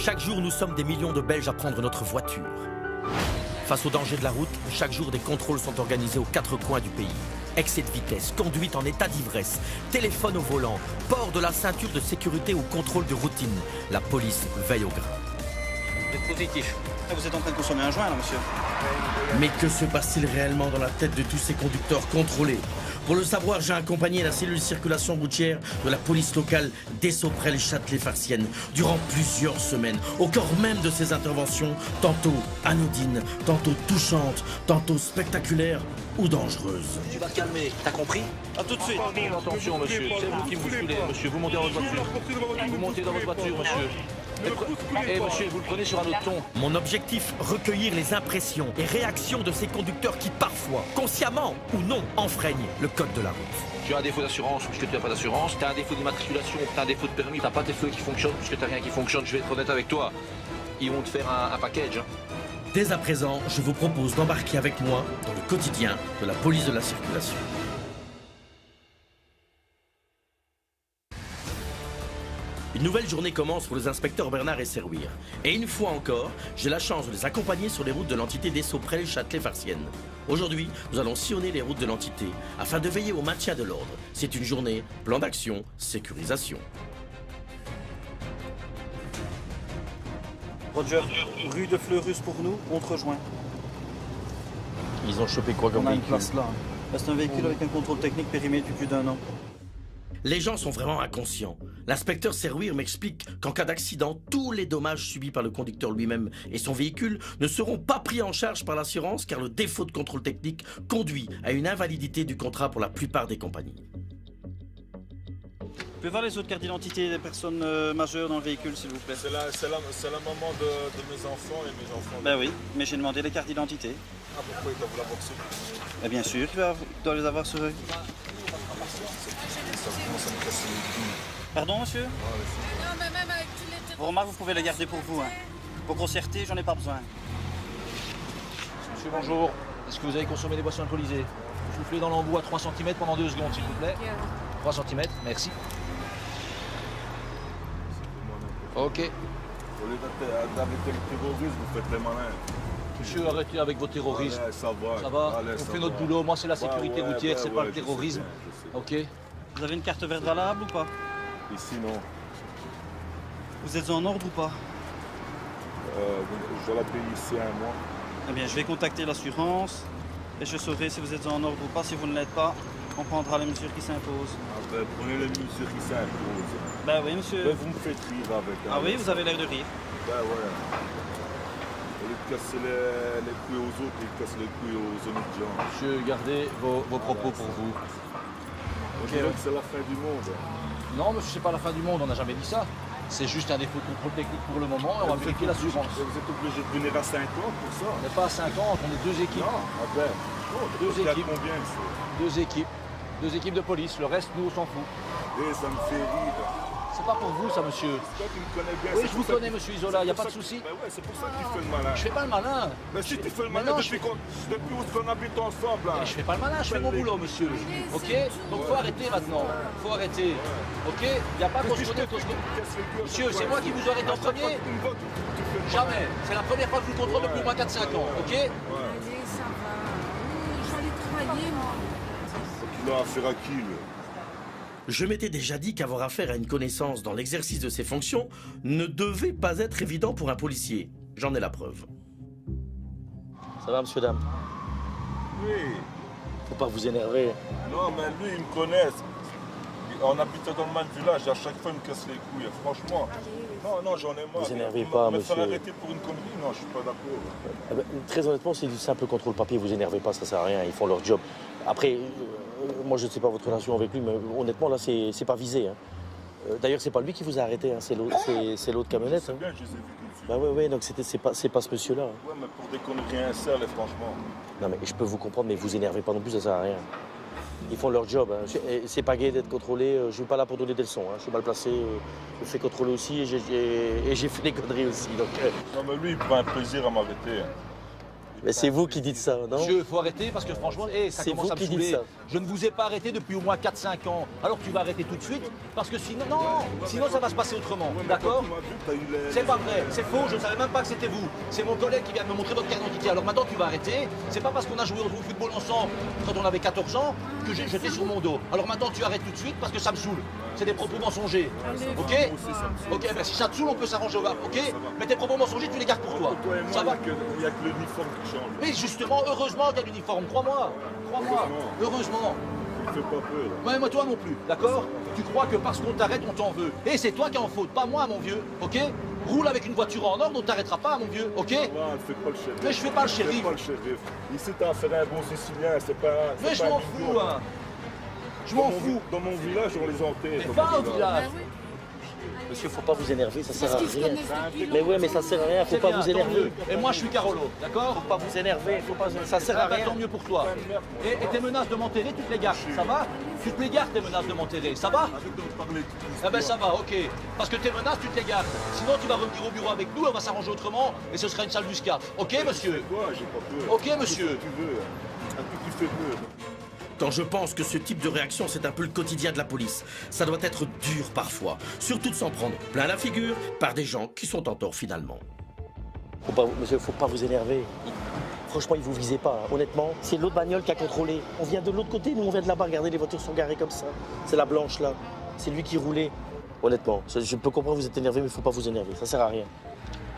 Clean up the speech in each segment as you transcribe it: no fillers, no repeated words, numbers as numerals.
Chaque jour, nous sommes des millions de Belges à prendre notre voiture. Face aux dangers de la route, chaque jour, des contrôles sont organisés aux 4 coins du pays. Excès de vitesse, conduite en état d'ivresse, téléphone au volant, port de la ceinture de sécurité ou contrôle de routine. La police veille au grain. Vous êtes positif. Vous êtes en train de consommer un joint, là, monsieur. Mais que se passe-t-il réellement dans la tête de tous ces conducteurs contrôlés? Pour le savoir, j'ai accompagné la cellule circulation routière de la police locale d'Essauprelles-Châtelet-Farciennes durant plusieurs semaines, au cœur même de ces interventions, tantôt anodines, tantôt touchantes, tantôt spectaculaires ou dangereuses. Tu vas te calmer, t'as compris? À tout de suite. Attention, monsieur, c'est vous qui me bousculez, monsieur. Vous montez dans votre voiture. Vous montez dans votre voiture, monsieur. Eh, monsieur, vous le prenez sur un autre ton. Mon objectif, recueillir les impressions et réactions de ces conducteurs qui parfois, consciemment ou non, enfreignent le code de la route. Tu as un défaut d'assurance puisque tu n'as pas d'assurance. Tu as un défaut d'immatriculation, tu as un défaut de permis. Tu n'as pas tes feux qui fonctionnent puisque tu n'as rien qui fonctionne. Je vais être honnête avec toi. Ils vont te faire un package. Dès à présent, je vous propose d'embarquer avec moi dans le quotidien de la police de la circulation. Une nouvelle journée commence pour les inspecteurs Bernard et Serrouir. Et une fois encore, j'ai la chance de les accompagner sur les routes de l'entité d'Essauprelles-Châtelet-Farciennes. Aujourd'hui, nous allons sillonner les routes de l'entité afin de veiller au maintien de l'ordre. C'est une journée plan d'action, sécurisation. Roger, rue de Fleurus pour nous, on te rejoint. Ils ont chopé quoi comme On a une véhicule? place là. C'est un véhicule avec un contrôle technique périmé depuis plus d'1 an. Les gens sont vraiment inconscients. L'inspecteur Serrouir m'explique qu'en cas d'accident, tous les dommages subis par le conducteur lui-même et son véhicule ne seront pas pris en charge par l'assurance car le défaut de contrôle technique conduit à une invalidité du contrat pour la plupart des compagnies. Vous pouvez voir les autres cartes d'identité des personnes majeures dans le véhicule, s'il vous plaît? C'est la maman de mes enfants et mes enfants. Ben oui, mais j'ai demandé les cartes d'identité. Ah, pourquoi il doit vous l'avoir su? Ben bien sûr, il doit les avoir sur eux. Pardon, monsieur? Non, mais même avec tous les... Vos remarques, vous pouvez les garder pour vous. Hein. Pour grossièreté, j'en ai pas besoin. Monsieur, bonjour. Est-ce que vous avez consommé des boissons alcoolisées? Soufflez dans l'embout à 3 cm pendant 2 secondes, s'il vous plaît. 3 cm, merci. Ok. Au lieu d'arrêter le terrorisme, vous faites les malins. Monsieur, arrêtez avec vos terrorismes. Allez, ça va. Ça va? Allez, On ça fait va. notre boulot. Moi, c'est la sécurité Ouais, routière, c'est pas le je sais terrorisme. bien, je sais. Ok. Vous avez une carte verte valable ou pas? Ici, non. Vous êtes en ordre ou pas? Je dois la payer ici un mois. Eh bien, je vais contacter l'assurance et je saurai si vous êtes en ordre ou pas. Si vous ne l'êtes pas, on prendra les mesures qui s'imposent. Ah ben, prenez les mesures qui s'imposent. Ben oui, monsieur. Ben, vous me faites rire avec. Ah oui, vous avez l'air de rire. Ben ouais. Au lieu de casser les couilles aux autres, ils cassent les couilles aux étudiants. Monsieur, gardez vos propos pour vous. On dirait que c'est la fin du monde. Non, monsieur, c'est pas la fin du monde, on n'a jamais dit ça. C'est juste un défaut de contrôle technique pour le moment et on va vérifier l'assurance. Vous êtes obligé de venir à 50 pour ça. On n'est pas à 50, on est 2 équipes. Non, ah ben. Oh, Deux il y a équipes. combien ici? 2 équipes. 2 équipes de police, le reste, nous, on s'en fout. Eh, ça me fait rire. C'est pas pour vous, ça, monsieur. Toi, tu me connais bien. Oui, c'est je pour vous ça connais, que- monsieur Isola, il n'y a c'est pas de pour ça souci. que- Ben ouais, c'est pour ça que tu fais le malin. Je fais pas le malin. Ben si tu fais le Mais malin non, depuis qu'on habite ensemble, là. Je fais pas le malin, je fais mon boulot, monsieur. Ok? Donc faut arrêter maintenant. Faut arrêter. Ok? Il n'y a pas qu'on se connaît, qu'on se connaît. Monsieur, c'est moi qui vous arrête en premier? Jamais. C'est la première fois que je vous contrôle depuis au moins 4-5 ans. Ok? Allez, ça va. Oui, j'allais travailler, moi. Il a affaire à qui, lui? Je m'étais déjà dit qu'avoir affaire à une connaissance dans l'exercice de ses fonctions ne devait pas être évident pour un policier. J'en ai la preuve. Ça va, monsieur, dame? Oui. Faut pas vous énerver. Non, mais lui, il me connaît. On habitait dans le même village, à chaque fois, il me casse les couilles. Franchement, non, j'en ai marre. Vous énervez pas, me monsieur. faire arrêter pour une comédie, non, je suis pas d'accord. Eh ben, très honnêtement, c'est du simple contrôle papier. Vous énervez pas, ça sert à rien. Ils font leur job. Après, moi, je ne sais pas votre relation avec lui, mais honnêtement, là, c'est pas visé. Hein. D'ailleurs, c'est pas lui qui vous a arrêté. Hein. C'est l'autre camionnette. C'est Hein. bien, je les ai vus tout de suite. Bah ouais, donc c'est pas ce monsieur-là. Hein. Ouais, mais pour des conneries insères, franchement. Non, mais je peux vous comprendre, mais vous énervez pas non plus, ça sert à rien. Ils font leur job. Hein. C'est pas gai d'être contrôlé. Je suis pas là pour donner des leçons. Hein. Je suis mal placé. Je me fais contrôler aussi et j'ai fait des conneries aussi. Donc, Non, mais lui, il prend un plaisir à m'arrêter. Il Mais c'est vous qui dites ça, non? Monsieur, il faut arrêter parce que franchement, ça C'est commence vous à me qui dites saouler. ça. Je ne vous ai pas arrêté depuis au moins 4-5 ans. Alors tu vas arrêter tout de suite parce que sinon, non, sinon ça va se passer autrement. D'accord? C'est pas vrai, c'est faux, je ne savais même pas que c'était vous. C'est mon collègue qui vient de me montrer votre carte d'identité. Alors maintenant tu vas arrêter. C'est pas parce qu'on a joué au football ensemble quand on avait 14 ans que j'étais sur mon dos. Alors maintenant tu arrêtes tout de suite parce que ça me saoule. C'est des propos mensongers. Ok? Ok, ben si ça te saoule, on peut s'arranger. Ok? Mais tes propos mensongers, tu les gardes pour toi. Ça va? Il n'y a que l'uniforme qui change. Mais justement, heureusement qu'il y a l'uniforme, crois-moi. Crois-moi, heureusement. Il ne fait pas peur. Ouais, moi toi non plus, d'accord? Tu crois que parce qu'on t'arrête, on t'en veut. Et c'est toi qui es en faute, pas moi, mon vieux, ok? Roule avec une voiture en ordre, on t'arrêtera pas, mon vieux, ok? Ouais, fais pas le shérif. Mais je fais pas le shérif. Fais pas le shérif. Ici, t'as affaire à un bon Sicilien, c'est pas. Mais je m'en fous, hein. Je m'en fous. Dans mon village, on les enterre. Mais va au village. Monsieur, faut pas vous énerver, ça sert à Parce qu'ils se rien. connaissent depuis Mais ouais, mais ça sert à rien, faut C'est pas bien, vous tant énerver. mieux. Et moi, je suis Carolo, d'accord? Faut pas vous énerver, ça sert à rien. Tant mieux pour toi. Et tes menaces de m'enterrer, tu te les gardes, ça va? Tu te les gardes, tes menaces de m'enterrer, ça va? Ah ben ça va, ok. Parce que tes menaces, tu te les gardes. Sinon, tu vas revenir au bureau avec nous, on va s'arranger autrement, et ce sera une salle muscat. Ok, monsieur? Quoi, j'ai pas peur. Ok, monsieur. Si tu veux. Un peu qui fait peur. Quand je pense que ce type de réaction, c'est un peu le quotidien de la police, ça doit être dur parfois, surtout de s'en prendre plein la figure par des gens qui sont en tort finalement. Monsieur, faut pas vous énerver. Franchement, il vous visait pas, hein. Honnêtement. C'est l'autre bagnole qui a contrôlé. On vient de l'autre côté, nous on vient de là-bas. Regardez, les voitures sont garées comme ça. C'est la blanche là. C'est lui qui roulait. Honnêtement, je peux comprendre que vous êtes énervé, mais faut pas vous énerver. Ça sert à rien.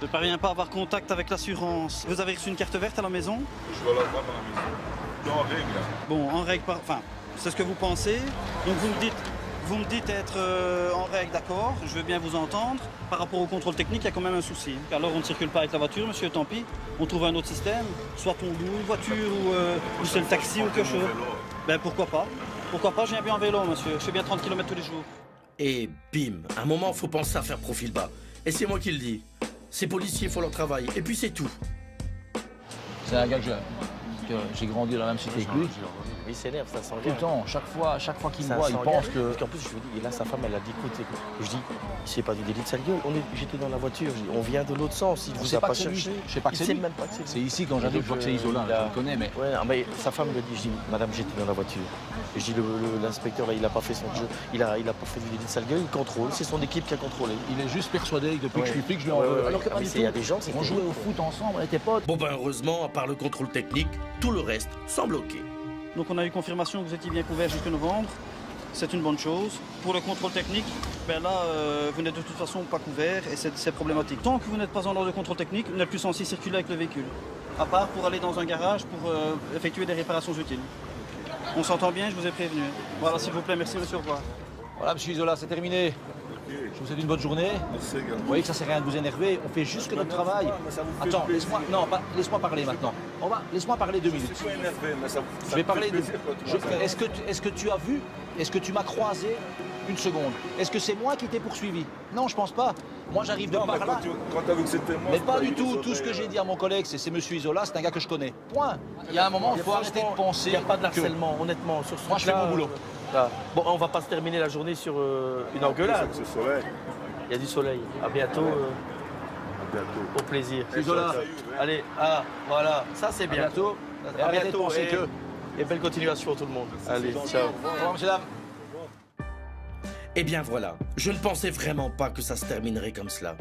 Je ne parviens pas à avoir contact avec l'assurance. Vous avez reçu une carte verte à la maison? Je dois la voir à la maison. Je suis en règle. Bon, en règle, enfin, c'est ce que vous pensez. Donc vous me dites être en règle, d'accord, je veux bien vous entendre. Par rapport au contrôle technique, il y a quand même un souci. Alors on ne circule pas avec la voiture, monsieur, tant pis. On trouve un autre système. Soit on loue une voiture ou c'est le taxi ou quelque chose. Ben pourquoi pas? Pourquoi pas, je viens bien en vélo, monsieur. Je fais bien 30 km tous les jours. Et bim, à un moment, faut penser à faire profil bas. Et c'est moi qui le dis. Ces policiers font leur travail, et puis c'est tout. C'est un gars que j'ai grandi dans la même cité que lui. Il s'énerve, ça sent Tout le temps, chaque fois qu'il me voit, il s'engage. pense que... Parce qu'en plus, je vous dis, et là, sa femme, elle a dit, écoute, je dis, c'est pas du délit de sale gueule. J'étais dans la voiture, je dis, on vient de l'autre sens, il Je vous sais a pas pas que c'est lui. cherché. Je sais pas que Il c'est sait lui. même pas que c'est lui. C'est ici, quand j'arrive, je vois que c'est Isola, je le connais, mais... Ouais, mais sa femme me dit, je dis, madame, j'étais dans la voiture. Et je dis, l'inspecteur, là, il a pas fait son jeu, il a pas fait du délit de sale gueule, il contrôle, c'est son équipe qui a contrôlé. Il est juste persuadé que depuis que je suis flic, je lui en Ouais, veux. ouais, Alors que ouais. pas Mais du il y a tout. des gens, c'est On jouait au foot ensemble, on était potes. Bon ben heureusement, à part le contrôle technique, tout le reste semble ok. Donc on a eu confirmation que vous étiez bien couvert jusqu'à novembre. C'est une bonne chose. Pour le contrôle technique, ben là, vous n'êtes de toute façon pas couvert et c'est problématique. Tant que vous n'êtes pas en ordre de contrôle technique, vous n'êtes plus censé circuler avec le véhicule. À part pour aller dans un garage pour effectuer des réparations utiles. On s'entend bien, je vous ai prévenu. Voilà, s'il vous plaît, merci monsieur, au revoir. Voilà, monsieur Isola, c'est terminé. Je vous souhaite une bonne journée. Merci également. Vous voyez que ça sert à rien de vous énerver, on fait juste que notre travail. Attends, laisse-moi parler maintenant. Laisse-moi parler 2 minutes. Je suis énervé, mais ça Je vais parler de... plaisir quand tu m'as- Est-ce que tu as vu? Est-ce que tu m'as croisé? Une seconde. Est-ce que c'est moi qui t'ai poursuivi? Non, je pense pas. Moi, j'arrive de Non, mais par là. quand tu as vu que c'était moi... Mais c'est pas du eu tout. des Tout ce que oreilles, j'ai dit à mon collègue, c'est monsieur Isola, c'est un gars que je connais. Point. Il y a un moment, il faut arrêter de penser. Il n'y a pas de que- harcèlement, honnêtement. Sur ce Moi, je fais truc-là, mon boulot. là. Bon, on va pas se terminer la journée sur une engueulade. C'est ce soleil. Il y a du soleil. À bientôt. À bientôt. Au plaisir. Isola. Allez, voilà, ça c'est À bien. bientôt. Et À arrêtez de bientôt, penser que... Et belle continuation à tout le monde. Allez, ciao. Au revoir, monsieur, dame. Eh bien voilà, je ne pensais vraiment pas que ça se terminerait comme cela.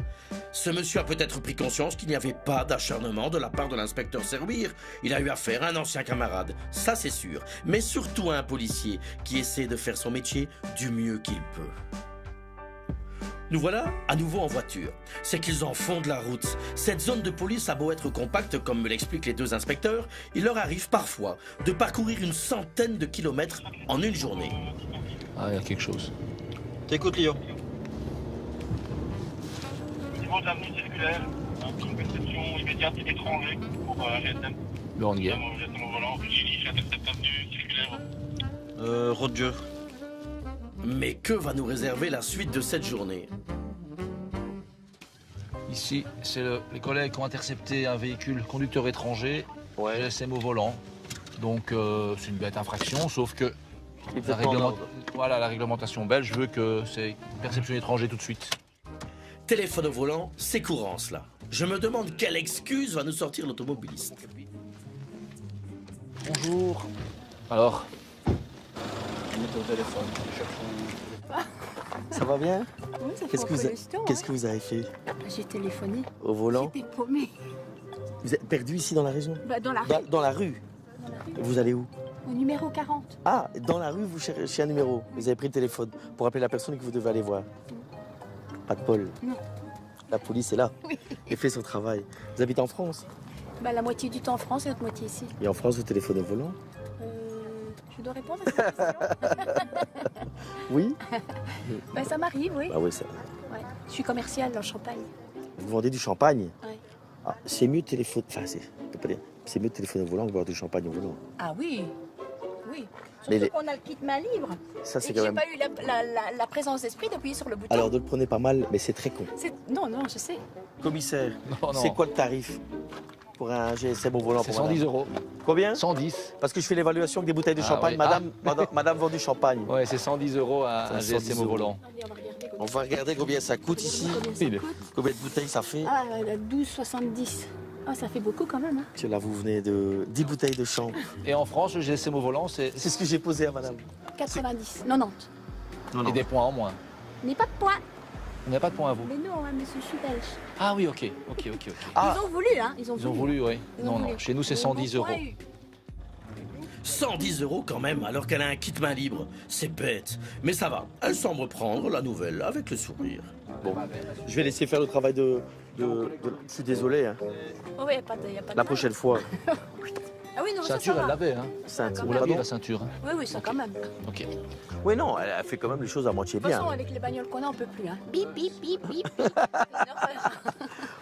Ce monsieur a peut-être pris conscience qu'il n'y avait pas d'acharnement de la part de l'inspecteur Servir. Il a eu affaire à un ancien camarade, ça c'est sûr, mais surtout à un policier qui essaie de faire son métier du mieux qu'il peut. Nous voilà à nouveau en voiture. C'est qu'ils en font de la route. Cette zone de police a beau être compacte, comme me l'expliquent les 2 inspecteurs, il leur arrive parfois de parcourir une centaine de kilomètres en une journée. Ah, il y a quelque chose. T'écoutes, Lio. Niveau de l'avenue circulaire, une perception immédiate étranger pour GSM. Le Rangers. GSM au volant, j'intercepte l'avenue circulaire. Roger. Mais que va nous réserver la suite de cette journée? Ici, c'est les collègues qui ont intercepté un véhicule conducteur étranger, Ouais. GSM au volant. Donc, c'est une bête infraction, sauf que Il la, était pas en ordre. la réglementation belge veut que c'est perception étranger tout de suite. Téléphone au volant, c'est courant cela. Je me demande quelle excuse va nous sortir l'automobiliste. Bonjour. Alors, Mettez au téléphone. Ça va bien? Oui, ça fait Qu'est-ce un que vous, peu le temps, qu'est-ce que vous avez fait? J'ai téléphoné. Au volant? J'étais paumée. Vous êtes perdu ici dans la région? Bah, dans la rue. Dans la rue? Dans la rue. Vous allez où? Au numéro 40. Ah, dans la rue, vous cherchez un numéro. Vous avez pris le téléphone pour appeler la personne que vous devez aller voir. Pas de bol. Non. La police est là. Oui. Elle fait son travail. Vous habitez en France? Bah, la moitié du temps en France et l'autre moitié ici. Et en France, vous téléphonez au volant? Je dois répondre à cette question. Oui? Bah, ça m'arrive, oui. Ah oui, ça. Ouais. Je suis commerciale dans le Champagne. Vous vendez du champagne? Ouais. Ah, c'est mieux de téléphoner. Enfin, je peux pas dire. C'est mieux de téléphoner au volant que de boire du champagne au volant. Ah oui. Oui. Mais Surtout qu'on a le kit main libre. Ça, Et c'est que quand j'ai même. pas eu la présence d'esprit d'appuyer sur le bouton. Alors, ne le prenez pas mal, mais c'est très con. Non, non, je sais. Commissaire, non, c'est quoi le tarif pour un GSM au volant? c'est pour madame? 110 €. Combien? 110. Parce que je fais l'évaluation avec des bouteilles de Ah champagne. oui. Madame vend du champagne. Ouais, c'est 110 € un C'est 110 GSM au volant. Allez, on va regarder. On va regarder combien ça coûte ici. Combien ça Il est- coûte. Combien de bouteilles ça fait? Ah, 12,70. Ah, ça fait beaucoup quand même. Hein. Que là, vous venez de 10 bouteilles de champ. Et en France, le GSM au volant, c'est C'est ce que j'ai posé à madame. 90, 90. Non, et des points en moins. N'est pas de points. Il n'y a pas de points à vous. Mais non, hein, monsieur, je suis belge. Ah oui, ok. Ah. Ils ont voulu, hein. Ils ont Ils ont voulu, oui. Ils ont Non, voulu. non. Chez nous, c'est Ils ont 110 bon point €. eu. 110 € quand même, alors qu'elle a un kit main libre. C'est bête. Mais ça va, elle semble prendre la nouvelle avec le sourire. Bon, je vais laisser faire le travail de... Je suis désolé, hein. Oh, ouais, y a pas de La prochaine fois. Ah oui, non, Ceinture, ça elle va. l'avait, hein. Ceinture. Vous l'aviez, Pardon? la ceinture. Hein. Oui, oui, ça quand même. De Ok. Oui, non, elle a fait quand même les choses à moitié toute façon, bien. avec les bagnoles qu'on a, on peut plus. Hein. Bip, bip, bip, bip, bip. C'est une horreur.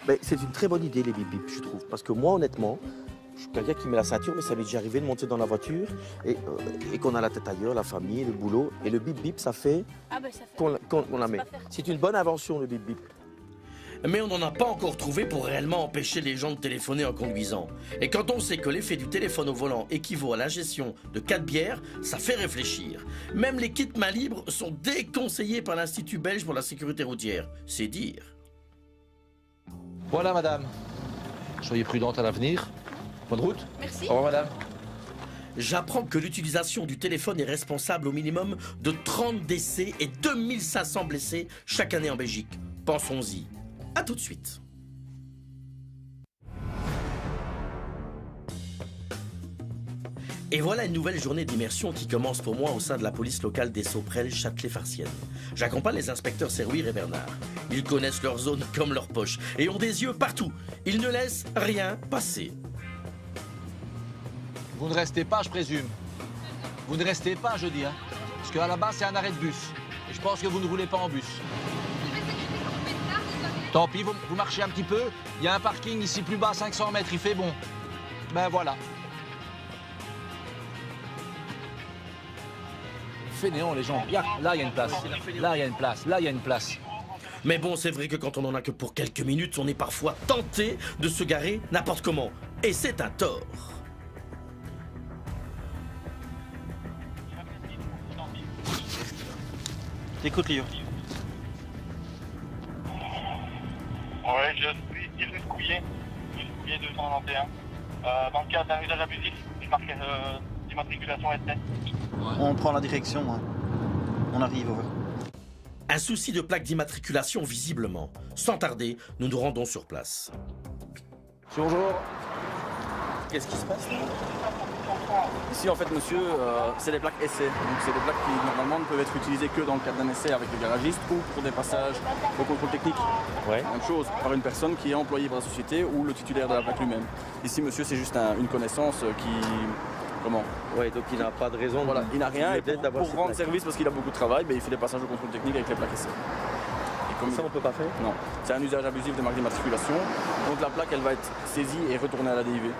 Mais c'est une très bonne idée, les bip bip, je trouve. Parce que moi, honnêtement, je suis quelqu'un qui met la ceinture, mais ça m'est déjà arrivé de monter dans la voiture et qu'on a la tête ailleurs, la famille, le boulot. Et le bip bip, ça fait Ah, ben ça fait. qu'on la met. pas faire. C'est une bonne invention, le bip bip. Mais on n'en a pas encore trouvé pour réellement empêcher les gens de téléphoner en conduisant. Et quand on sait que l'effet du téléphone au volant équivaut à l'ingestion de 4 bières, ça fait réfléchir. Même les kits main libre sont déconseillés par l'Institut belge pour la sécurité routière. C'est dire. Voilà, madame. Soyez prudente à l'avenir. Bonne route. Merci. Au revoir, madame. J'apprends que l'utilisation du téléphone est responsable au minimum de 30 décès et 2500 blessés chaque année en Belgique. Pensons-y. À tout de suite. Et voilà une nouvelle journée d'immersion qui commence pour moi au sein de la police locale des Sauprelles Châtelet-Farciennes. J'accompagne les inspecteurs Serruir et Bernard. Ils connaissent leur zone comme leur poche et ont des yeux partout. Ils ne laissent rien passer. Vous ne restez pas, je présume. Vous ne restez pas, je dis. Hein. Parce qu'à la base, c'est un arrêt de bus. Et je pense que vous ne roulez pas en bus. Tant pis, vous marchez un petit peu. Il y a un parking ici plus bas, 500 mètres, il fait bon. Ben voilà. Fainéant, les gens. Là, il y a une place. Là, il y a une place. Là, il y a une place. Mais bon, c'est vrai que quand on en a que pour quelques minutes, on est parfois tenté de se garer n'importe comment. Et c'est un tort. Écoute, Lio. Ouais, je suis Iris Couillet, 291. Dans le cadre d'un usage abusif, je marque d'immatriculation SN. On prend la direction. Hein. On arrive, over. Un souci de plaque d'immatriculation visiblement. Sans tarder, nous nous rendons sur place. Bonjour. Qu'est-ce qui se passe là? Ici, en fait, monsieur, c'est des plaques essai. Donc, c'est des plaques qui, normalement, ne peuvent être utilisées que dans le cadre d'un essai avec le garagiste ou pour des passages au contrôle technique. Ouais. Même chose, par une personne qui est employée par la société ou le titulaire de la plaque lui-même. Ici, monsieur, c'est juste une connaissance qui... Comment? Ouais, donc il n'a pas de raison. Voilà, il n'a rien. Et d'avoir pour rendre service, parce qu'il a beaucoup de travail, ben, il fait des passages au contrôle technique avec les plaques essai. Et comme Ça, on peut pas faire? Non, c'est un usage abusif de marque d'immatriculation. Donc, la plaque, elle va être saisie et retournée à la DIV.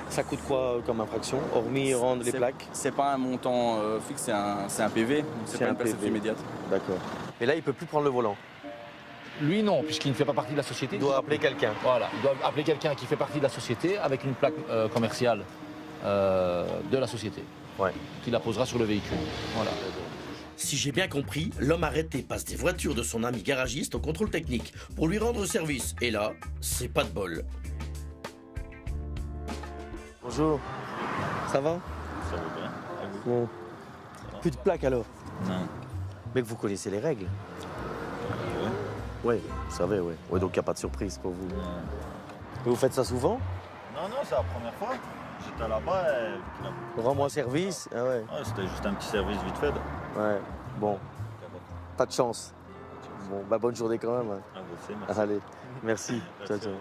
Ça coûte quoi comme infraction, hormis rendre les plaques? C'est pas un montant fixe, c'est un PV, donc c'est pas un une perception PV. immédiate. D'accord. Et là, il peut plus prendre le volant. Lui, non, puisqu'il ne fait pas partie de la société. Il doit appeler quelqu'un. Voilà, il doit appeler quelqu'un qui fait partie de la société avec une plaque commerciale de la société. Ouais. Qui la posera sur le véhicule. Voilà. Si j'ai bien compris, l'homme arrêté passe des voitures de son ami garagiste au contrôle technique pour lui rendre service. Et là, c'est pas de bol. Bonjour. Ça va? Ça va bien. Bon. Plus de plaques alors? Non. Mais vous connaissez les règles? Oui. Oui, vous savez, oui. Ouais, donc il n'y a pas de surprise pour vous. Non. Et vous faites ça souvent? Non, c'est la première fois. J'étais là-bas et... Rends-moi service? Ah ouais. Ouais, c'était juste un petit service vite fait. Ouais, bon. Pas de chance. Bon, bah bonne journée quand même. Hein. Ah, vous aussi, merci. Allez, merci. Ciao, ciao.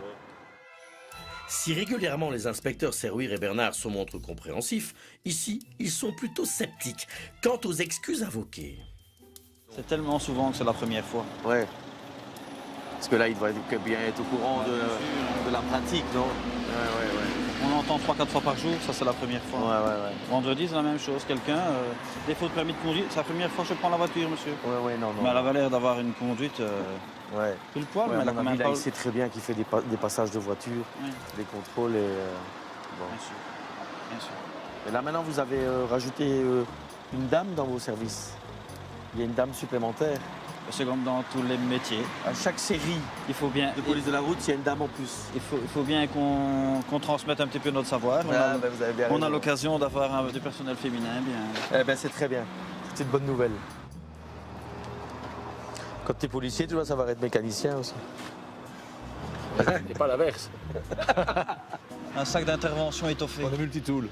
Si régulièrement les inspecteurs Serruir et Bernard se montrent compréhensifs, ici, ils sont plutôt sceptiques quant aux excuses invoquées. C'est tellement souvent que c'est la première fois. Ouais. Parce que là, il doit bien être au courant de la pratique, non? Ouais. On entend 3-4 fois par jour, ça c'est la première fois. Ouais. Vendredi, c'est la même chose. Quelqu'un, défaut de permis de conduire, c'est la première fois que je prends la voiture, monsieur. Ouais, non. Mais elle avait l'air d'avoir une conduite Ouais. pile poil, Ouais, mais elle a à mon quand même avis, là, pas... il sait très bien qu'il fait des passages de voiture, Oui. des contrôles et... bon. Bien sûr. Et là, maintenant, vous avez rajouté une dame dans vos services. Il y a une dame supplémentaire. C'est comme dans tous les métiers. À chaque série Il faut bien... de police de la route, il y a une dame en plus. Il faut bien qu'on transmette un petit peu notre savoir. Vous avez bien On raison. a l'occasion d'avoir du personnel féminin, bien. Eh ben, c'est très bien. C'est une bonne nouvelle. Quand tu es policier, tu dois savoir être mécanicien aussi. Et pas l'inverse. Un sac d'intervention étoffé. On a multitool.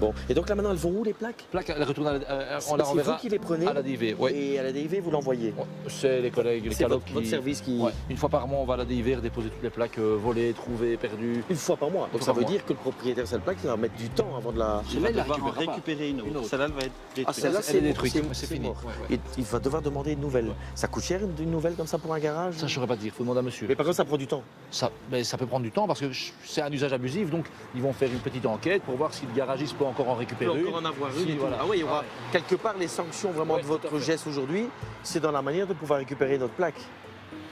Bon, et donc là maintenant, elles vont où les plaques? Plaque, elle retourne on la C'est renverra vous qui les prenez à la DIV. Oui. Et à la DIV, vous l'envoyez? C'est les collègues, les C'est calocs votre service qui... Ouais. Une fois par mois, on va à la DIV déposer toutes les plaques volées, trouvées, perdues. Une fois par mois. Donc Une ça fois veut par dire que le propriétaire de cette plaque, il va mettre du temps avant de la... Il va Celle-là, il la devoir en récupérera pas. récupérer une autre. Celle-là, elle va être détruite. Ah, celle-là, Elle est détruite. c'est C'est fini. mort. Ouais. Et il va devoir demander une nouvelle. Ça coûte cher une nouvelle comme ça pour un garage? Ça, je ne saurais pas dire. Il faut demander à monsieur. Mais par contre, ça prend du temps. Ça peut prendre du temps parce que c'est un usage abusif. Donc, ils vont faire une petite enquête pour voir si le garagiste peut encore en récupérer une. en avoir Si, et tout. voilà. Ah oui, il y aura Ouais. quelque part les sanctions vraiment Ouais, de tout à votre fait. geste aujourd'hui, c'est dans la manière de pouvoir récupérer notre plaque.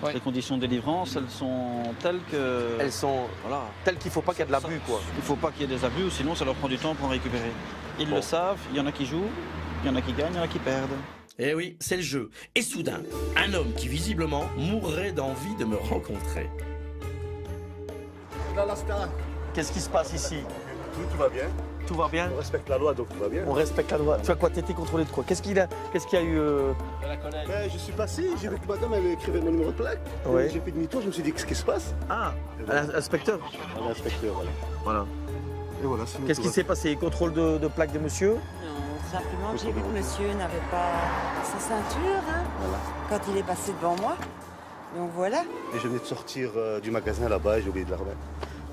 Ouais. Les conditions de délivrance, elles sont telles que... Elles sont Voilà. telles qu'il ne faut pas qu'il y ait de l'abus, quoi. Il ne faut pas qu'il y ait des abus, ou sinon ça leur prend du temps pour en récupérer. Ils le savent, il y en a qui jouent, il y en a qui gagnent, il y en a qui perdent. Eh oui, c'est le jeu. Et soudain, un homme qui visiblement mourrait d'envie de me rencontrer. Qu'est-ce qui se passe ici? Tout va bien. Tout va bien? On respecte la loi, donc tout va bien. On respecte la loi. Tu as quoi? T'étais contrôlé de quoi? Qu'est-ce qu'il y a eu Ben, je suis passé, j'ai vu que madame elle écrivait mon numéro de plaque. Ouais. J'ai fait demi-tour, je me suis dit qu'est-ce qui se passe? Ah, l'inspecteur. L'inspecteur, voilà. Voilà. Et voilà, sinon, Qu'est-ce tout qui va s'est passé? Contrôle de plaque de monsieur? Non, simplement j'ai vu que monsieur n'avait pas sa ceinture quand il est passé devant moi. Donc voilà. bien. Et je venais de sortir du magasin là-bas et j'ai oublié de la remettre.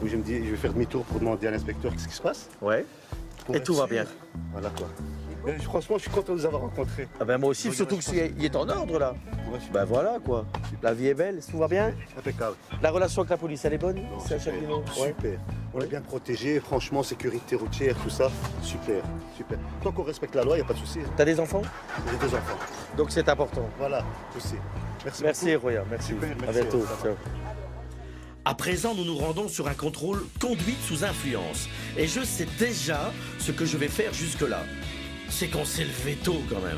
Donc je me dis, je vais faire demi-tour pour demander à l'inspecteur qu'est-ce qui se passe. Ouais. Pour Et être tout va sûr. bien. Voilà quoi. Mais franchement, je suis content de vous avoir rencontrés. Ah ben moi aussi, surtout qu'il est en ordre là. Ouais, Ben voilà quoi. La vie est belle, tout va bien. impeccable. La relation avec la police, elle est bonne? C'est un Super. chef du nom. Ouais. Super. On est bien protégés, franchement, sécurité routière, tout ça. Super, super. Tant qu'on respecte la loi, il n'y a pas de souci. T'as des enfants? J'ai 2 enfants. Donc c'est important. Voilà, aussi. Merci, Merci beaucoup. Roya, merci. Super, À merci. bientôt. Ciao. À présent, nous nous rendons sur un contrôle conduite sous influence. Et je sais déjà ce que je vais faire jusque-là. C'est qu'on s'est levé tôt quand même.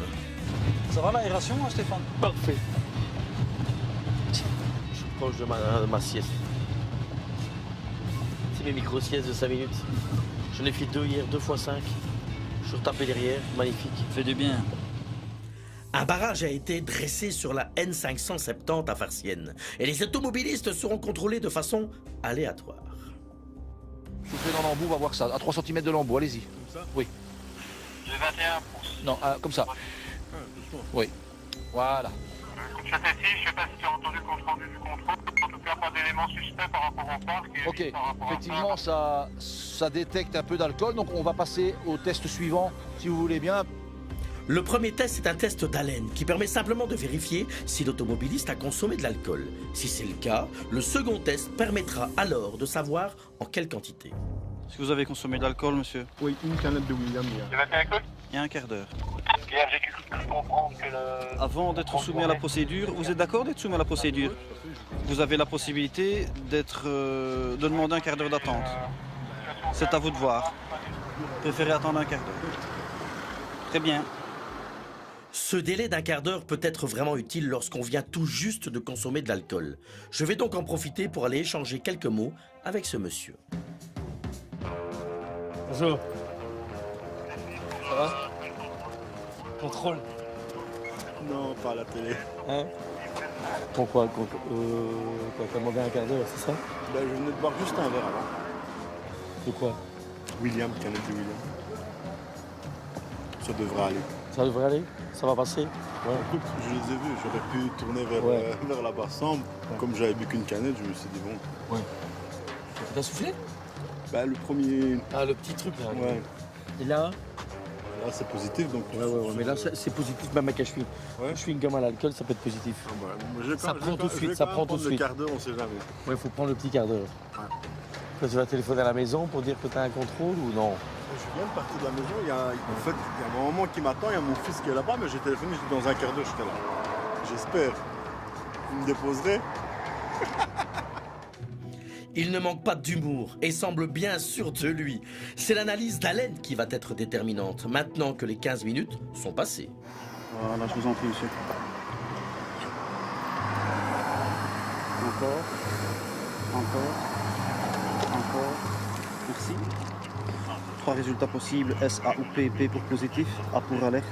Ça va l'aération, Stéphane? Parfait. Je suis proche de ma sieste. C'est mes micro-siestes de 5 minutes. J'en ai fait 2 hier, 2 x 5. Je suis retapé derrière, magnifique. Fait du bien. Un barrage a été dressé sur la N570 à Farciennes. Et les automobilistes seront contrôlés de façon aléatoire. Soufflez dans l'embout, on va voir ça. À 3 cm de l'embout, allez-y. Comme ça? Oui. J'ai 21 pouces. Non, comme ça. Oui. Voilà. Je sais si, je sais pas si tu as entendu le compte rendu du contrôle. En tout cas, pas d'éléments suspects par rapport au parc. Et Ok, par rapport à effectivement, ça détecte un peu d'alcool. Donc, on va passer au test suivant, si vous voulez bien. Le premier test est un test d'haleine qui permet simplement de vérifier si l'automobiliste a consommé de l'alcool. Si c'est le cas, le second test permettra alors de savoir en quelle quantité. Est-ce que vous avez consommé de l'alcool, monsieur? Oui, une canette de William. J'ai 21 codes. Il y a un quart d'heure. Hier, j'ai cru comprendre que le... Avant d'être soumis à la procédure, vous êtes d'accord d'être soumis à la procédure? Vous avez la possibilité de demander un quart d'heure d'attente. C'est à vous de voir. Préférez attendre un quart d'heure. Très bien. Ce délai d'un quart d'heure peut être vraiment utile lorsqu'on vient tout juste de consommer de l'alcool. Je vais donc en profiter pour aller échanger quelques mots avec ce monsieur. Bonjour. Ça va? Contrôle? Non, pas à la télé. Hein? Pourquoi? T'as demandé un quart d'heure, c'est ça? Ben, je venais de boire juste un verre avant. De quoi? William, canette de William. Ça devrait aller. Ça devrait aller? Ça va passer? Ouais. Écoute, je les ai vus, j'aurais pu tourner vers la Basse-Sambre. Comme j'avais bu qu'une canette, je me suis dit bon. Ouais. T'as soufflé? Bah, le premier. Ah, le petit truc là. Ouais. Et là? Là, c'est positif donc. Ouais, mais là, c'est positif même avec un chewing. Ouais. Chewing gum à l'alcool, ça peut être positif. Ah bah, ça prend tout de suite, ça prend tout de suite. Le quart d'heure, on sait jamais. Ouais, il faut prendre le petit quart d'heure. Ouais. Toi, tu vas téléphoner à la maison pour dire que tu as un contrôle ou non? Je viens de partir de la maison, il y a un moment qui m'attend, il y a mon fils qui est là-bas, mais j'ai téléphoné, je dis dans un quart d'heure, je serai là. J'espère. Il me déposerait. Il ne manque pas d'humour et semble bien sûr de lui. C'est l'analyse d'Alain qui va être déterminante, maintenant que les 15 minutes sont passées. Voilà, je vous en prie, monsieur. Encore. Merci. 3 résultats possibles, S, A ou P. P pour positif, A pour alerte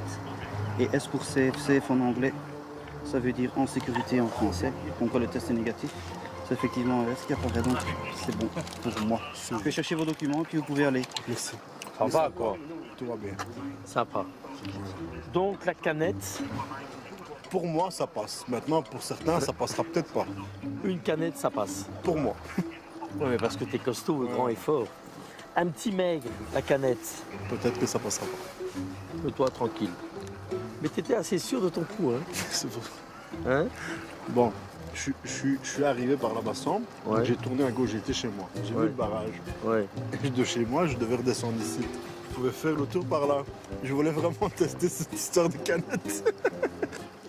et S pour safe. Safe en anglais, ça veut dire en sécurité en français. Donc le test est négatif. C'est effectivement un S qui apparaît, donc c'est bon pour moi. Je vais chercher vos documents et puis vous pouvez aller. Merci. Ça va quoi? Tout va bien. Sympa. Donc la canette? Pour moi, ça passe. Maintenant, pour certains, ça passera peut-être pas. Une canette, ça passe. Pour moi. Oui, mais parce que t'es costaud, grand et fort. Un petit maigre, la canette. Peut-être que ça passera pas. Mais toi, tranquille. Mais t'étais assez sûr de ton coup, hein? C'est vrai. Hein? Bon, je suis arrivé par la Basse-Sambre. Ouais. J'ai tourné à gauche, j'étais chez moi. J'ai vu le barrage. Ouais. Et de chez moi, je devais redescendre ici. Je pouvais faire le tour par là. Je voulais vraiment tester cette histoire de canette.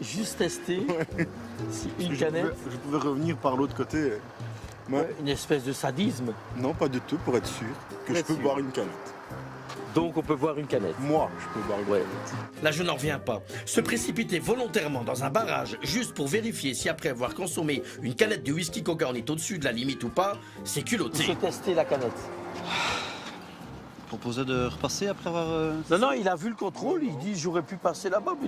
Juste tester si une Je canette... pouvais revenir par l'autre côté. Mais une espèce de sadisme. non, pas du tout, pour être sûr que je peux boire une canette. Donc on peut boire une canette. Moi, je peux boire une canette. Là, je n'en reviens pas. Se précipiter volontairement dans un barrage juste pour vérifier si après avoir consommé une canette de whisky coca on est au-dessus de la limite ou pas, c'est culotté. Il faut tester la canette. Proposé de repasser après avoir... Non, il a vu le contrôle, il dit j'aurais pu passer là-bas, mais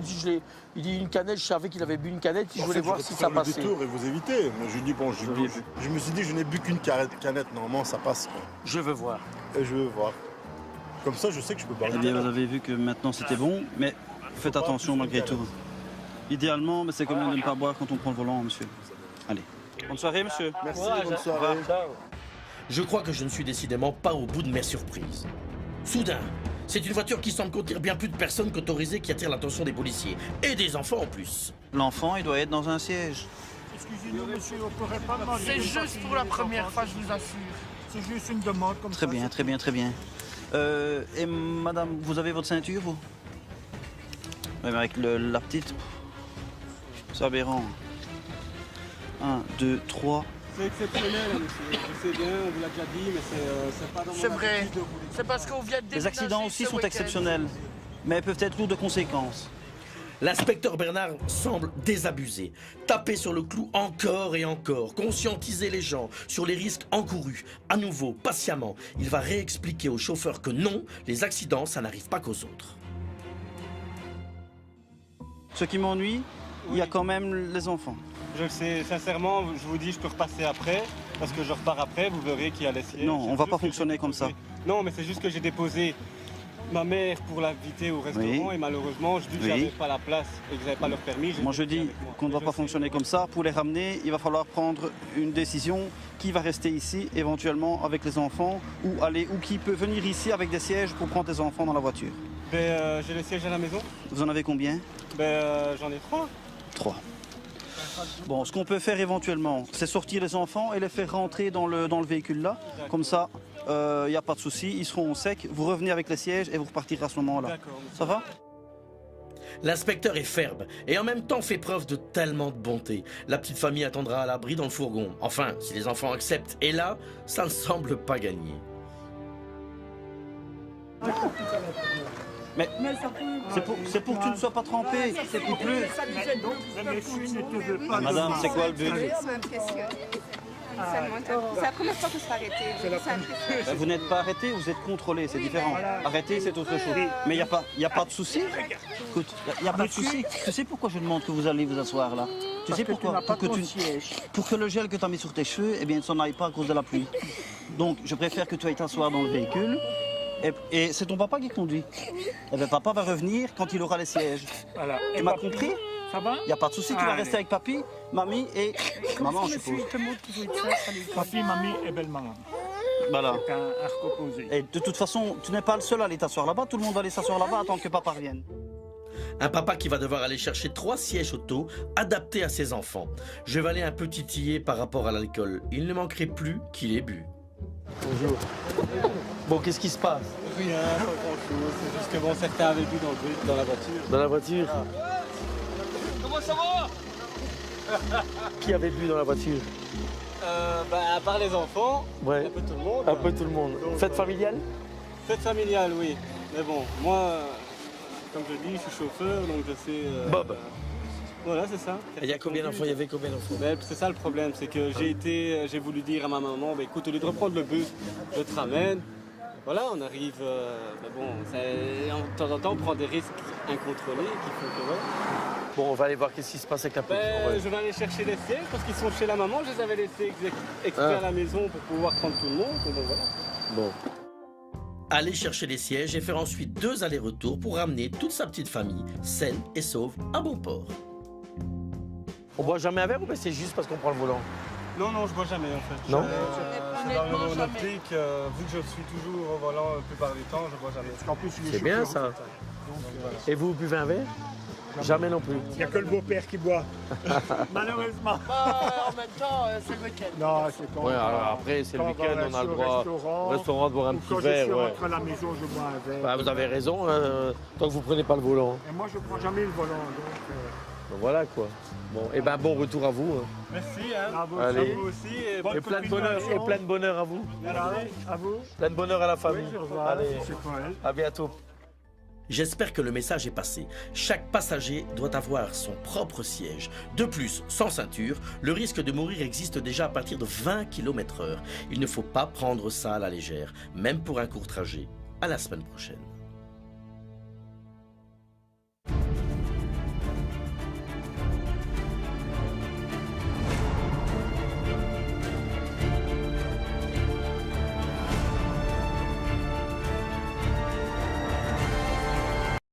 il dit une canette, je savais qu'il avait bu une canette, je voulais voir si ça passait. Je détour et vous éviter. Mais je dis bon, je me suis dit je n'ai bu qu'une canette, normalement ça passe. Quoi. Je veux voir. Et je veux voir. Comme ça, je sais que je peux boire. Eh bien, vous avez vu que maintenant c'était bon, mais faites attention malgré tout. Idéalement, mais c'est quand même de ne pas boire quand on prend le volant, monsieur. Allez. Bonne soirée, monsieur. Merci, bonne soirée. Je crois que je ne suis décidément pas au bout de mes surprises. Soudain, c'est une voiture qui semble contenir bien plus de personnes qu'autorisées qui attire l'attention des policiers. Et des enfants en plus. L'enfant, il doit être dans un siège. Excusez-nous, monsieur, on pourrait pas demander. C'est juste pour la première fois, je vous assure. C'est juste une demande comme ça. Très bien, très bien, très bien. Et madame, vous avez votre ceinture, vous? Oui, mais avec la petite, c'est aberrant. 1, 2, 3. C'est exceptionnel, monsieur. Je sais bien, on vous l'a déjà dit, mais c'est pas dans mon C'est vrai. habitude de vous le dire. C'est parce qu'on vient de Les accidents aussi sont exceptionnels, mais peuvent être lourds de conséquences. L'inspecteur Bernard semble désabusé. Taper sur le clou encore et encore. Conscientiser les gens sur les risques encourus. À nouveau, patiemment, il va réexpliquer aux chauffeurs que non, les accidents, ça n'arrive pas qu'aux autres. Ce qui m'ennuie, il y a quand même les enfants. Je le sais, sincèrement, je vous dis, je peux repasser après, parce que je repars après, vous verrez qu'il y a les sièges. Non, on va pas fonctionner comme ça. Non, mais c'est juste que j'ai déposé ma mère pour l'inviter au restaurant et malheureusement, je dis que j'avais pas la place et que j'avais pas leur permis. Moi je dis qu'on ne doit pas fonctionner comme ça. Pour les ramener, il va falloir prendre une décision qui va rester ici, éventuellement avec les enfants, ou aller, ou qui peut venir ici avec des sièges pour prendre des enfants dans la voiture. J'ai les sièges à la maison. Vous en avez combien? J'en ai 3. 3. Bon, ce qu'on peut faire éventuellement, c'est sortir les enfants et les faire rentrer dans le véhicule là. Comme ça, il n'y a pas de souci, ils seront au sec. Vous revenez avec les sièges et vous repartirez à ce moment-là. Ça va? L'inspecteur est ferme et en même temps fait preuve de tellement de bonté. La petite famille attendra à l'abri dans le fourgon. Enfin, si les enfants acceptent. Et là, ça ne semble pas gagner. Mais c'est pour que tu ne sois pas trempé. Il pleut. Madame, c'est quoi le but? C'est la première fois que je suis arrêtée. Vous n'êtes pas arrêté, vous êtes contrôlé, c'est différent. Arrêté, c'est autre chose. Mais il n'y a pas de souci. Écoute, il n'y a pas de souci. Tu sais pourquoi je demande que vous allez vous asseoir là? Tu sais pourquoi? Pour que le gel que tu as mis sur tes cheveux, eh bien, ne s'en aille pas à cause de la pluie. Donc, je préfère que tu ailles t'asseoir dans le véhicule. Et c'est ton papa qui conduit. Eh bien, papa va revenir quand il aura les sièges. Voilà. Tu m'as compris? Ça va? Il n'y a pas de souci, tu vas rester avec papy, mamie et maman, je suppose. Papy, mamie et belle-maman. Voilà. C'est un arc opposé. Et de toute façon, tu n'es pas le seul à aller t'asseoir là-bas. Tout le monde va aller s'asseoir là-bas attendre que papa revienne. Un papa qui va devoir aller chercher 3 sièges auto adaptés à ses enfants. Je vais aller un peu titiller par rapport à l'alcool. Il ne manquerait plus qu'il ait bu. Bonjour. Bon, qu'est-ce qui se passe? Rien, pas grand-chose. C'est juste que bon, certains avaient bu dans la voiture. Dans la voiture? Comment ça va? Qui avait bu dans la voiture? À part les enfants, Ouais. un peu tout le monde. Un peu tout le monde. Donc, Fête familiale? Fête familiale, oui. Mais bon, moi, comme je dis, je suis chauffeur, donc je sais... Bob. Voilà, c'est ça. Il y a combien d'enfants? Il y avait combien d'enfants? C'est ça le problème, c'est que j'ai voulu dire à ma maman, bah, écoute, au lieu de reprendre le bus, je te ramène. Voilà, on arrive, mais bon, de temps en temps, on prend des risques incontrôlés qui font que voilà. Bon, on va aller voir qu'est-ce qui se passe avec la police. Je vais aller chercher les sièges parce qu'ils sont chez la maman, je les avais laissés exprès à la maison pour pouvoir prendre tout le monde. Donc voilà. Bon. Aller chercher les sièges et faire ensuite 2 allers-retours pour ramener toute sa petite famille saine et sauve à bon port. On boit jamais un verre ou c'est juste parce qu'on prend le volant? Non, je bois jamais en fait. Non. Dans mon optique, vu que je suis toujours au volant la plupart du temps, je bois jamais. En plus, C'est bien ça. Et vous buvez un verre? Jamais non plus. Il n'y a que le beau-père qui boit. Malheureusement. En même temps, c'est le week-end. Non, c'est quand Ouais, alors après, c'est le quand week-end, on a le droit au restaurant de boire un ou petit quand verre. je suis Ouais. rentré à la maison, je bois un verre. Bah, vous avez raison, hein, tant que vous prenez pas le volant. Et moi, je ne prends jamais le volant. Donc voilà quoi. Bon, et ben bon retour à vous. Hein. Merci, hein. À vous, Allez. à vous aussi. Et, Et plein de bonheur à vous. Voilà, à vous. Plein de bonheur à la famille. Oui, je revois. Allez, C'est pour elle. à bientôt. J'espère que le message est passé. Chaque passager doit avoir son propre siège. De plus, sans ceinture, le risque de mourir existe déjà à partir de 20 km/h. Il ne faut pas prendre ça à la légère, même pour un court trajet. À la semaine prochaine.